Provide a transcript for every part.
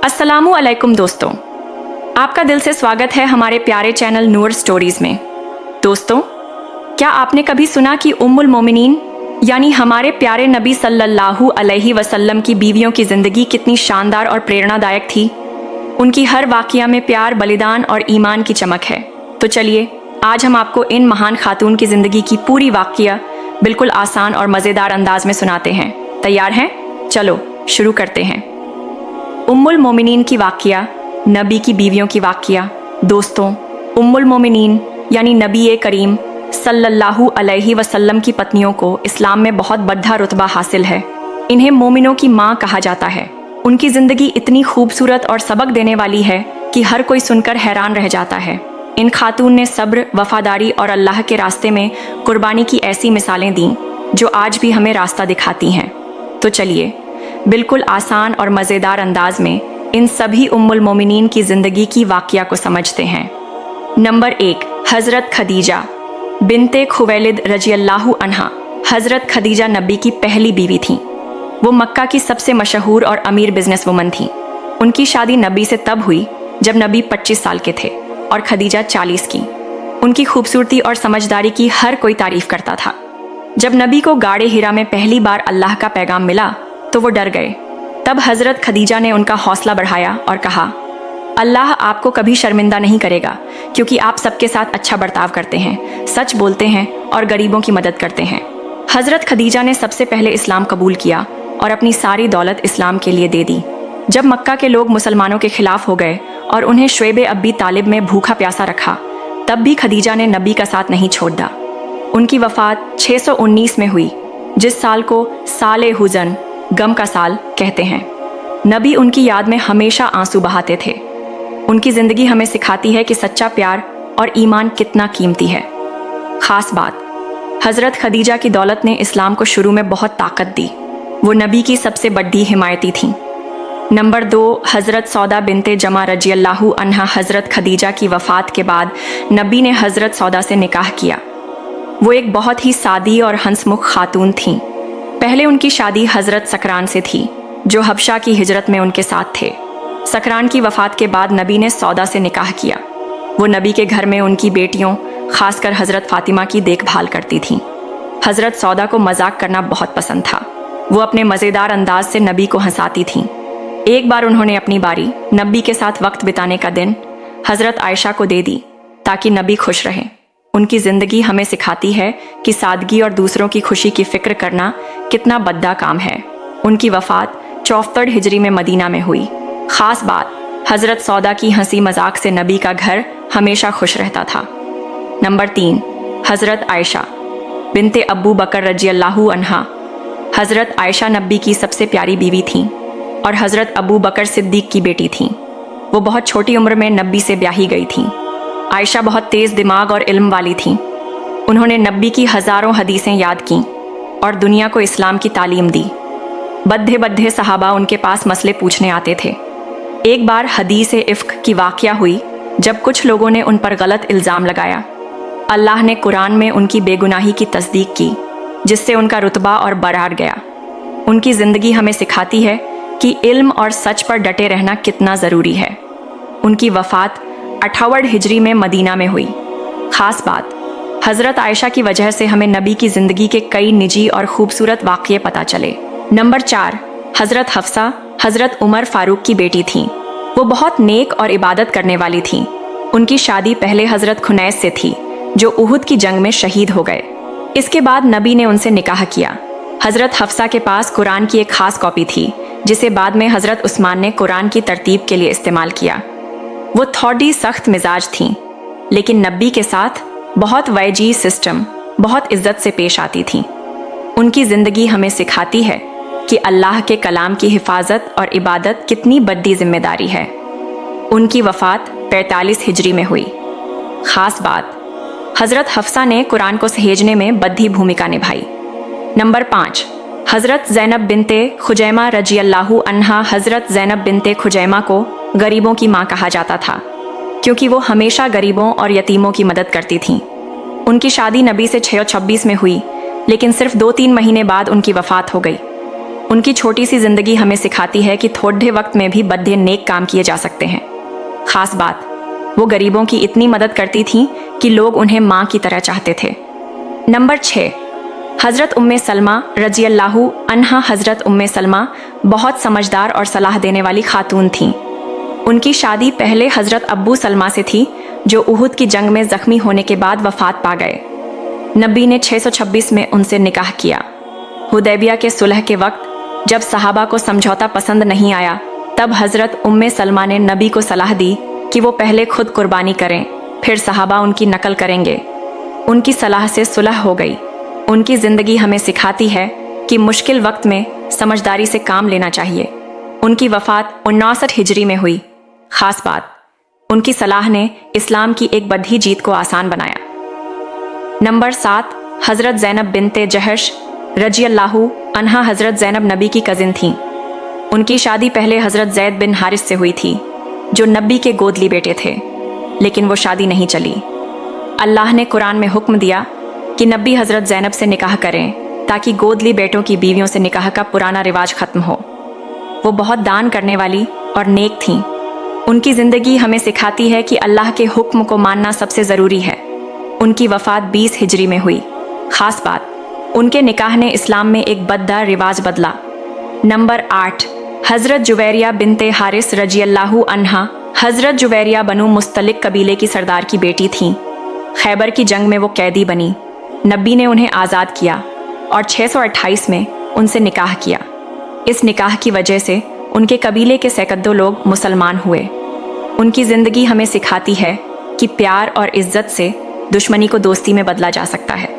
अस्सलामु अलैकुम दोस्तों, आपका दिल से स्वागत है हमारे प्यारे चैनल नूर स्टोरीज में। दोस्तों, क्या आपने कभी सुना कि उम्मुल मोमिनीन यानी हमारे प्यारे नबी सल्लल्लाहु अलैहि वसल्लम की बीवियों की ज़िंदगी कितनी शानदार और प्रेरणादायक थी। उनकी हर वाक़या में प्यार, बलिदान और ईमान की चमक है। तो चलिए आज हम आपको इन महान खातून की ज़िंदगी की पूरी वाक़या बिल्कुल आसान और मज़ेदार अंदाज में सुनाते हैं। तैयार हैं? चलो शुरू करते हैं। उम्मुल मोमिनीन की वाक़या, नबी की बीवियों की वाक़या। दोस्तों, उम्मुल मोमिनीन यानी नबी करीम सल्लल्लाहु अलैहि वसल्लम की पत्नियों को इस्लाम में बहुत बड़ा रुतबा हासिल है। इन्हें मोमिनों की माँ कहा जाता है। उनकी ज़िंदगी इतनी खूबसूरत और सबक देने वाली है कि हर कोई सुनकर हैरान रह जाता है। इन खातून ने सब्र, वफादारी और अल्लाह के रास्ते में कुर्बानी की ऐसी मिसालें दीं जो आज भी हमें रास्ता दिखाती हैं। तो चलिए बिल्कुल आसान और मज़ेदार अंदाज में इन सभी उम्मुल मोमिनीन की ज़िंदगी की वाक़या को समझते हैं। नंबर 1, हज़रत खदीजा बिनते खुवैलिद रज़ियल्लाहु अन्हा। हज़रत खदीजा नबी की पहली बीवी थीं। वो मक्का की सबसे मशहूर और अमीर बिजनेस वुमन थीं। उनकी शादी नबी से तब हुई जब नबी 25 साल के थे और खदीजा 40 की। उनकी खूबसूरती और समझदारी की हर कोई तारीफ करता था। जब नबी को गाड़े हिरा में पहली बार अल्लाह का पैगाम मिला तो वो डर गए। तब हज़रत खदीजा ने उनका हौसला बढ़ाया और कहा, अल्लाह आपको कभी शर्मिंदा नहीं करेगा, क्योंकि आप सबके साथ अच्छा बर्ताव करते हैं, सच बोलते हैं और गरीबों की मदद करते हैं। हज़रत खदीजा ने सबसे पहले इस्लाम कबूल किया और अपनी सारी दौलत इस्लाम के लिए दे दी। जब मक्का के लोग मुसलमानों के खिलाफ हो गए और उन्हें शुएब अबी तालिब में भूखा प्यासा रखा, तब भी खदीजा ने नबी का साथ नहीं छोड़ा। उनकी वफ़ात 619 में हुई, जिस साल को साले हुज़न, गम का साल कहते हैं। नबी उनकी याद में हमेशा आंसू बहाते थे। उनकी ज़िंदगी हमें सिखाती है कि सच्चा प्यार और ईमान कितना कीमती है। ख़ास बात, हज़रत खदीजा की दौलत ने इस्लाम को शुरू में बहुत ताकत दी। वो नबी की सबसे बड़ी हिमायती थीं। नंबर 2, हज़रत सौदा बिनते जमा रज़ियल्लाहु अन्हा। हज़रत खदीजा की वफ़ात के बाद नबी ने हज़रत सौदा से निकाह किया। वो एक बहुत ही सादी और हंसमुख खातून थीं। पहले उनकी शादी हज़रत सकरान से थी, जो हबशा की हिजरत में उनके साथ थे। सकरान की वफ़ात के बाद नबी ने सौदा से निकाह किया। वो नबी के घर में उनकी बेटियों, खासकर हज़रत फ़ातिमा की देखभाल करती थीं। हज़रत सौदा को मजाक करना बहुत पसंद था। वो अपने मज़ेदार अंदाज से नबी को हंसाती थीं। एक बार उन्होंने अपनी बारी नबी के साथ वक्त बिताने का दिन हज़रत आयशा को दे दी ताकि नबी खुश रहें। उनकी ज़िंदगी हमें सिखाती है कि सादगी और दूसरों की खुशी की फ़िक्र करना कितना बद्दा काम है। उनकी वफ़ात 74 हिजरी में मदीना में हुई। ख़ास बात, हज़रत सौदा की हंसी मजाक से नबी का घर हमेशा खुश रहता था। नंबर 3, हज़रत आयशा बिनते अबू बकर रज़ियल्लाहु अन्हा। हज़रत आयशा नबी की सबसे प्यारी बीवी थीं और हज़रत अबू बकर सिद्दीक़ की बेटी थीं। वो बहुत छोटी उम्र में नबी से ब्याही गई थीं। आयशा बहुत तेज़ दिमाग और इल्म वाली थीं। उन्होंने नबी की हज़ारों हदीसें याद कीं और दुनिया को इस्लाम की तालीम दी। बद्दे बद्दे सहाबा उनके पास मसले पूछने आते थे। एक बार हदीस इफ्क की वाक़या हुई जब कुछ लोगों ने उन पर गलत इल्ज़ाम लगाया। अल्लाह ने कुरान में उनकी बेगुनाही की तस्दीक की, जिससे उनका रुतबा और बढ़ गया। उनकी ज़िंदगी हमें सिखाती है कि इल्म और सच पर डटे रहना कितना ज़रूरी है। उनकी वफ़ात 58 हिजरी में मदीना में हुई। ख़ास बात, हज़रत आयशा की वजह से हमें नबी की ज़िंदगी के कई निजी और ख़ूबसूरत वाक़ये पता चले। नंबर 4, हज़रत हफ्सा हज़रत उमर फ़ारूक की बेटी थीं। वो बहुत नेक और इबादत करने वाली थीं। उनकी शादी पहले हज़रत खुनैस से थी, जो उहुद की जंग में शहीद हो गए। इसके बाद नबी ने उनसे निकाह किया। हज़रत हफ्सा के पास कुरान की एक ख़ास कॉपी थी, जिसे बाद में हज़रत उस्मान ने कुरान की तरतीब के लिए इस्तेमाल किया। वो थोड़ी सख्त मिजाज थीं, लेकिन नबी के साथ बहुत वैजी सिस्टम, बहुत इज्जत से पेश आती थीं। उनकी ज़िंदगी हमें सिखाती है कि अल्लाह के कलाम की हिफाजत और इबादत कितनी बड़ी जिम्मेदारी है। उनकी वफ़ात 45 हिजरी में हुई। ख़ास बात, हज़रत हफ्सा ने कुरान को सहेजने में बड़ी भूमिका निभाई। नंबर 5, हज़रत ज़ैनब बिनते खुजैमा रज़ियल्लाहु अन्हा। हज़रत ज़ैनब बिनते खुजैमा को गरीबों की माँ कहा जाता था, क्योंकि वो हमेशा गरीबों और यतीमों की मदद करती थीं। उनकी शादी नबी से 626 में हुई, लेकिन सिर्फ 2-3 महीने बाद उनकी वफ़ात हो गई। उनकी छोटी सी जिंदगी हमें सिखाती है कि थोड़े वक्त में भी बड़े नेक काम किए जा सकते हैं। खास बात, वो गरीबों की इतनी मदद करती थीं कि लोग उन्हें माँ की तरह चाहते थे। नंबर 6, हज़रत उम्मे सलमा रजी अल्लाहु अन्हा। हज़रत उम्मे सलमा बहुत समझदार और सलाह देने वाली खातून थीं। उनकी शादी पहले हज़रत अब्बू सलमा से थी, जो उहुद की जंग में ज़ख्मी होने के बाद वफ़ात पा गए। नबी ने 626 में उनसे निकाह किया। हुदैबिया के सुलह के वक्त जब सहाबा को समझौता पसंद नहीं आया, तब हज़रत उम्मे सलमा ने नबी को सलाह दी कि वो पहले खुद कुर्बानी करें, फिर सहाबा उनकी नकल करेंगे। उनकी सलाह से सुलह हो गई। उनकी ज़िंदगी हमें सिखाती है कि मुश्किल वक्त में समझदारी से काम लेना चाहिए। उनकी वफ़ात 59 हिजरी में हुई। ख़ास बात, उनकी सलाह ने इस्लाम की एक बड़ी जीत को आसान बनाया। नंबर 7, हज़रत ज़ैनब बिनते जहश रजी अल्लाहु अन्हा। हज़रत ज़ैनब नबी की कज़िन थीं। उनकी शादी पहले हज़रत ज़ैद बिन हारिस से हुई थी, जो नबी के गोदली बेटे थे, लेकिन वो शादी नहीं चली। अल्लाह ने कुरान में हुक्म दिया कि नबी हज़रत ज़ैनब से निकाह करें, ताकि गोदली बेटों की बीवियों से निकाह का पुराना रिवाज ख़त्म हो। वो बहुत दान करने वाली और नेक थीं। उनकी ज़िंदगी हमें सिखाती है कि अल्लाह के हुक्म को मानना सबसे ज़रूरी है। उनकी वफ़ात 20 हिजरी में हुई। ख़ास बात, उनके निकाह ने इस्लाम में एक बददार रिवाज बदला। नंबर 8, हज़रत जुवैरिया बिनते हारिस रजी अल्लाहु अन्हा। हज़रत जुवैरिया बनु मुस्तलिक कबीले की सरदार की बेटी थीं। खैबर की जंग में वो कैदी बनी। नबी ने उन्हें आज़ाद किया और 628 में उनसे निकाह किया। इस निकाह की वजह से उनके कबीले के सैकड़ों लोग मुसलमान हुए। उनकी ज़िंदगी हमें सिखाती है कि प्यार और इज़्ज़त से दुश्मनी को दोस्ती में बदला जा सकता है।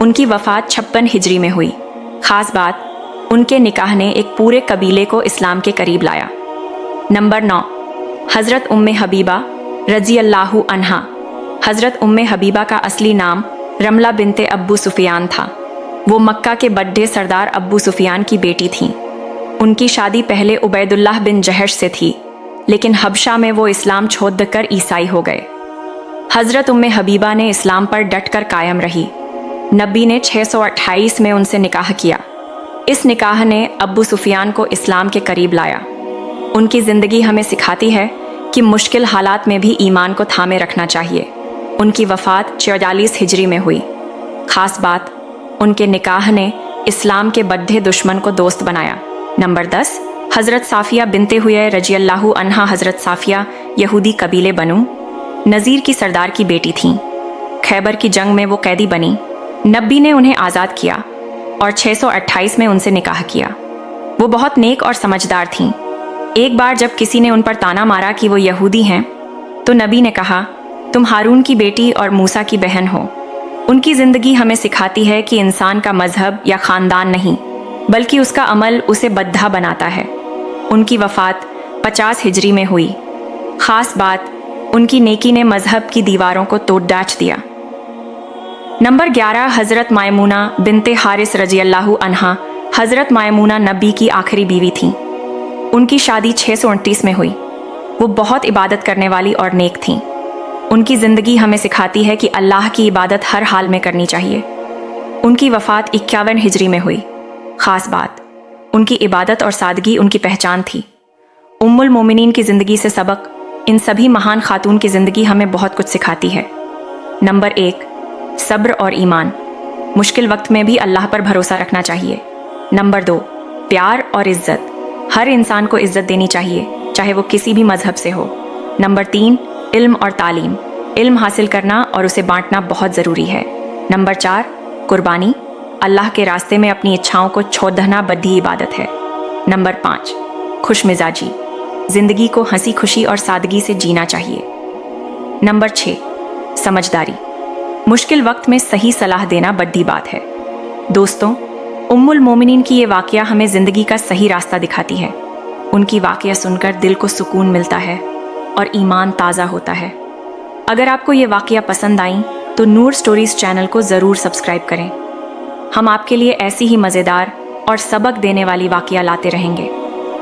उनकी वफ़ात 56 हिजरी में हुई। ख़ास बात, उनके निकाह ने एक पूरे कबीले को इस्लाम के करीब लाया। नंबर 9, हज़रत उम्मे हबीबा रजी अल्लाहु अन्हा। हज़रत उम्मे हबीबा का असली नाम रमला बिनते अब्बू सुफियान था। वो मक्का के बड़े सरदार अब्बू सुफियान की बेटी थीं। उनकी शादी पहले उबैदुल्लाह बिन जहश से थी, लेकिन हबशा में वो इस्लाम छोड़कर ईसाई हो गए। हज़रत उम्मे हबीबा ने इस्लाम पर डटकर कायम रही। नबी ने 628 में उनसे निकाह किया। इस निकाह ने अब्बू सुफियान को इस्लाम के करीब लाया। उनकी ज़िंदगी हमें सिखाती है कि मुश्किल हालात में भी ईमान को थामे रखना चाहिए। उनकी वफ़ात 44 हिजरी में हुई। ख़ास बात, उनके निकाह ने इस्लाम के बड़े दुश्मन को दोस्त बनाया। नंबर 10, हज़रत साफ़िया बिनते हुए रजी अल्लाहु अन्हा। हज़रत साफ़िया यहूदी कबीले बनु नज़ीर की सरदार की बेटी थीं। खैबर की जंग में वो कैदी बनी। नबी ने उन्हें आज़ाद किया और 628 में उनसे निकाह किया। वो बहुत नेक और समझदार थीं। एक बार जब किसी ने उन पर ताना मारा कि वो यहूदी हैं, तो नबी ने कहा, तुम हारून की बेटी और मूसा की बहन हो। उनकी ज़िंदगी हमें सिखाती है कि इंसान का मजहब या ख़ानदान नहीं, बल्कि उसका अमल उसे बद्धा बनाता है। उनकी वफ़ात 50 हिजरी में हुई। ख़ास बात, उनकी नेकी ने मजहब की दीवारों को तोड़ डाच दिया। नंबर 11, हज़रत मायमूना बिनते हारिस रजी अल्लाहु अन्हा। हज़रत मायमूना नबी की आखिरी बीवी थीं। उनकी शादी 629 में हुई। वो बहुत इबादत करने वाली और नेक थीं। उनकी ज़िंदगी हमें सिखाती है कि अल्लाह की इबादत हर हाल में करनी चाहिए। उनकी वफ़ात 51 हिजरी में हुई। ख़ास बात, उनकी इबादत और सादगी उनकी पहचान थी। उम्मुल मोमिनीन की ज़िंदगी से सबक, इन सभी महान खातून की ज़िंदगी हमें बहुत कुछ सिखाती है। नंबर 1, सब्र और ईमान। मुश्किल वक्त में भी अल्लाह पर भरोसा रखना चाहिए। नंबर 2, प्यार और इज़्ज़त। हर इंसान को इज़्ज़त देनी चाहिए, चाहे वो किसी भी मजहब से हो। नंबर 3, इल्म और तालीम। इल्म हासिल करना और उसे बांटना बहुत ज़रूरी है। नंबर 4, कुर्बानी। अल्लाह के रास्ते में अपनी इच्छाओं को छोड़ देना बड़ी इबादत है। नंबर 5, खुश मिजाजी। ज़िंदगी को हंसी खुशी और सादगी से जीना चाहिए। नंबर 6, समझदारी। मुश्किल वक्त में सही सलाह देना बड़ी बात है। दोस्तों, उम्मुल मोमिनीन की ये वाक़या हमें ज़िंदगी का सही रास्ता दिखाती है। उनकी वाक़या सुनकर दिल को सुकून मिलता है और ईमान ताज़ा होता है। अगर आपको ये वाक़या पसंद आई तो नूर स्टोरीज़ चैनल को ज़रूर सब्सक्राइब करें। हम आपके लिए ऐसी ही मज़ेदार और सबक देने वाली वाक़या लाते रहेंगे।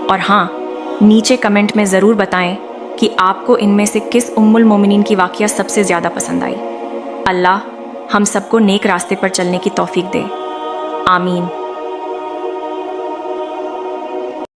और हाँ, नीचे कमेंट में ज़रूर बताएं कि आपको इनमें से किस उम्मुल मोमिनीन की वाक़या सबसे ज़्यादा पसंद आई। अल्लाह हम सबको नेक रास्ते पर चलने की तौफीक दे। आमीन।